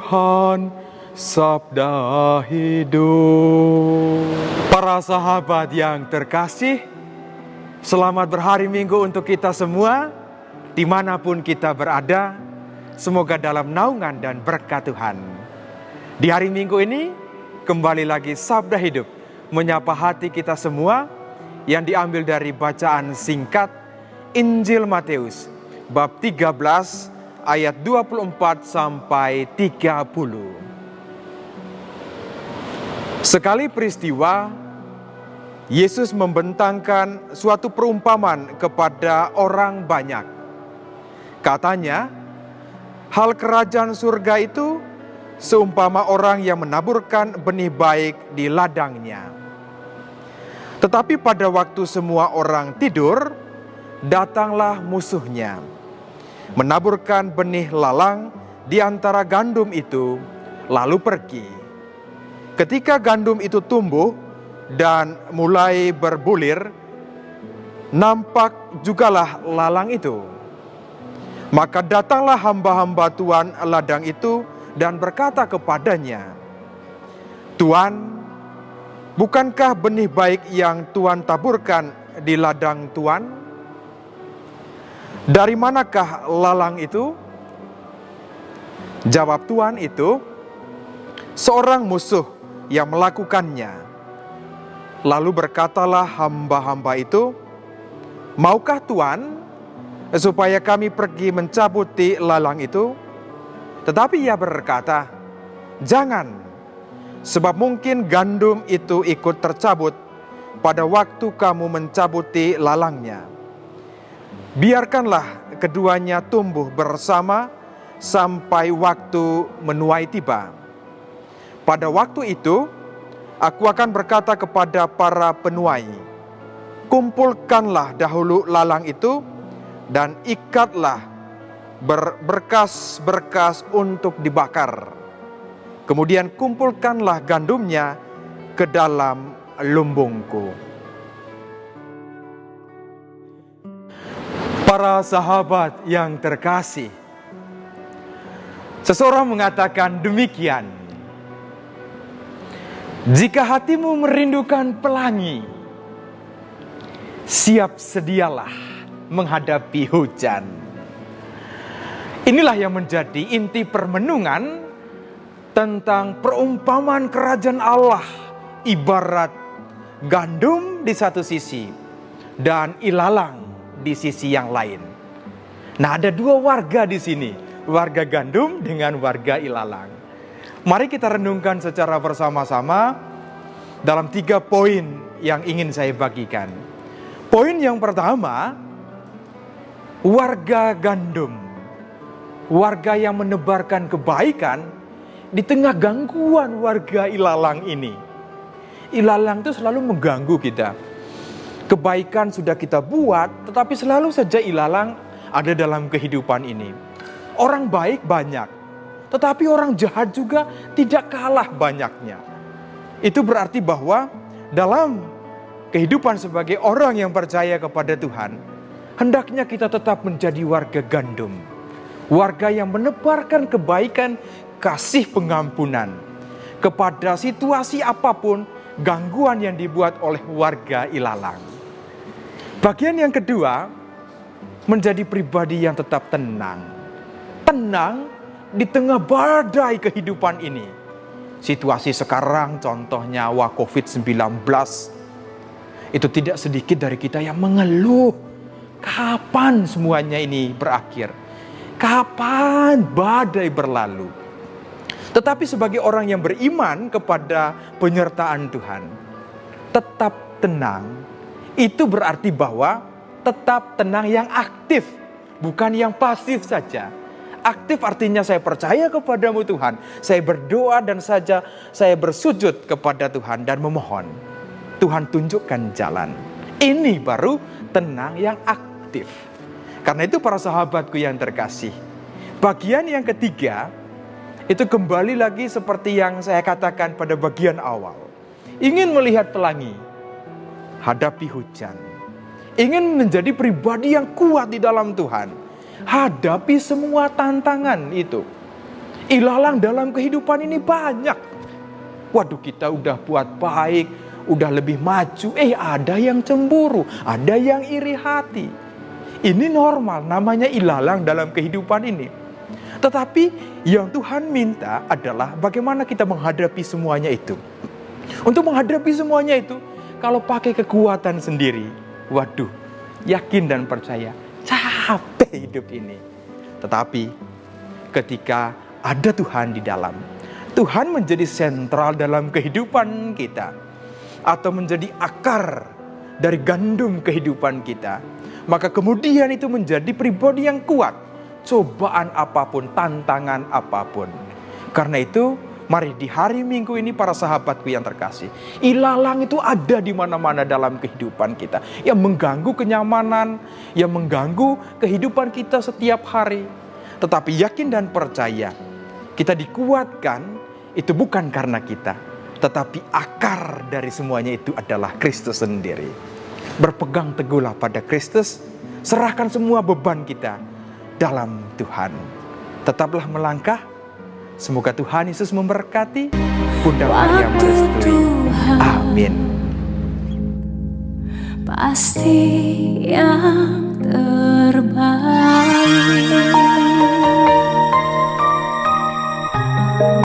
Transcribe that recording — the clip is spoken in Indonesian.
Tuhan, sabda hidup. Para sahabat yang terkasih, selamat berhari Minggu untuk kita semua, dimanapun kita berada. Semoga dalam naungan dan berkat Tuhan. Di hari Minggu ini, kembali lagi sabda hidup menyapa hati kita semua yang diambil dari bacaan singkat Injil Matius bab 13 ayat 24 sampai 30. Sekali peristiwa, Yesus membentangkan suatu perumpamaan kepada orang banyak. Katanya, hal kerajaan surga itu seumpama orang yang menaburkan benih baik di ladangnya. Tetapi pada waktu semua orang tidur, datanglah musuhnya, menaburkan benih lalang di antara gandum itu, lalu pergi. Ketika gandum itu tumbuh dan mulai berbulir, nampak jugalah lalang itu. Maka datanglah hamba-hamba Tuan ladang itu dan berkata kepadanya, "Tuan, bukankah benih baik yang Tuan taburkan di ladang Tuan? Dari manakah lalang itu?" Jawab Tuan itu, "Seorang musuh yang melakukannya." Lalu berkatalah hamba-hamba itu, "Maukah Tuan supaya kami pergi mencabuti lalang itu?" Tetapi ia berkata, "Jangan, sebab mungkin gandum itu ikut tercabut pada waktu kamu mencabuti lalangnya. Biarkanlah keduanya tumbuh bersama sampai waktu menuai tiba. Pada waktu itu, aku akan berkata kepada para penuai, kumpulkanlah dahulu lalang itu dan ikatlah berberkas-berkas untuk dibakar. Kemudian kumpulkanlah gandumnya ke dalam lumbungku." Para sahabat yang terkasih, seseorang mengatakan demikian, "Jika hatimu merindukan pelangi, siap sedialah menghadapi hujan." Inilah yang menjadi inti permenungan tentang perumpamaan kerajaan Allah ibarat gandum di satu sisi dan ilalang di sisi yang lain. Nah, ada dua warga di sini, warga gandum dengan warga ilalang. Mari kita renungkan secara bersama-sama dalam 3 poin yang ingin saya bagikan. Poin yang pertama, warga gandum. Warga yang menebarkan kebaikan di tengah gangguan warga ilalang ini. Ilalang itu selalu mengganggu kita. Kebaikan sudah kita buat, tetapi selalu saja ilalang ada dalam kehidupan ini. Orang baik banyak, tetapi orang jahat juga tidak kalah banyaknya. Itu berarti bahwa dalam kehidupan sebagai orang yang percaya kepada Tuhan, hendaknya kita tetap menjadi warga gandum. Warga yang menebarkan kebaikan, kasih pengampunan kepada situasi apapun gangguan yang dibuat oleh warga ilalang. Bagian yang kedua, menjadi pribadi yang tetap tenang. Tenang di tengah badai kehidupan ini. Situasi sekarang contohnya COVID-19, itu tidak sedikit dari kita yang mengeluh. Kapan semuanya ini berakhir? Kapan badai berlalu? Tetapi sebagai orang yang beriman kepada penyertaan Tuhan, tetap tenang. Itu berarti bahwa tetap tenang yang aktif, bukan yang pasif saja. Aktif artinya saya percaya kepadamu Tuhan, saya berdoa dan saya bersujud kepada Tuhan dan memohon, Tuhan tunjukkan jalan. Ini baru tenang yang aktif. Karena itu para sahabatku yang terkasih, bagian yang ketiga itu kembali lagi seperti yang saya katakan pada bagian awal. Ingin melihat pelangi, hadapi hujan. Ingin menjadi pribadi yang kuat di dalam Tuhan, hadapi semua tantangan itu. Ilalang dalam kehidupan ini banyak. Waduh, kita udah buat baik, udah lebih maju, ada yang cemburu, ada yang iri hati. Ini normal, namanya ilalang dalam kehidupan ini. Tetapi yang Tuhan minta adalah bagaimana kita menghadapi semuanya itu. Untuk menghadapi semuanya itu, kalau pakai kekuatan sendiri, waduh, yakin dan percaya, capek hidup ini. Tetapi ketika ada Tuhan di dalam, Tuhan menjadi sentral dalam kehidupan kita, atau menjadi akar dari gandum kehidupan kita, maka kemudian itu menjadi pribadi yang kuat, cobaan apapun, tantangan apapun. Karena itu, mari di hari Minggu ini para sahabatku yang terkasih, ilalang itu ada di mana-mana dalam kehidupan kita, yang mengganggu kenyamanan, yang mengganggu kehidupan kita setiap hari. Tetapi yakin dan percaya, kita dikuatkan itu bukan karena kita, tetapi akar dari semuanya itu adalah Kristus sendiri. Berpegang teguhlah pada Kristus, serahkan semua beban kita dalam Tuhan. Tetaplah melangkah. Semoga Tuhan Yesus memberkati. Bunda Maria merestui. Amin. Pasti yang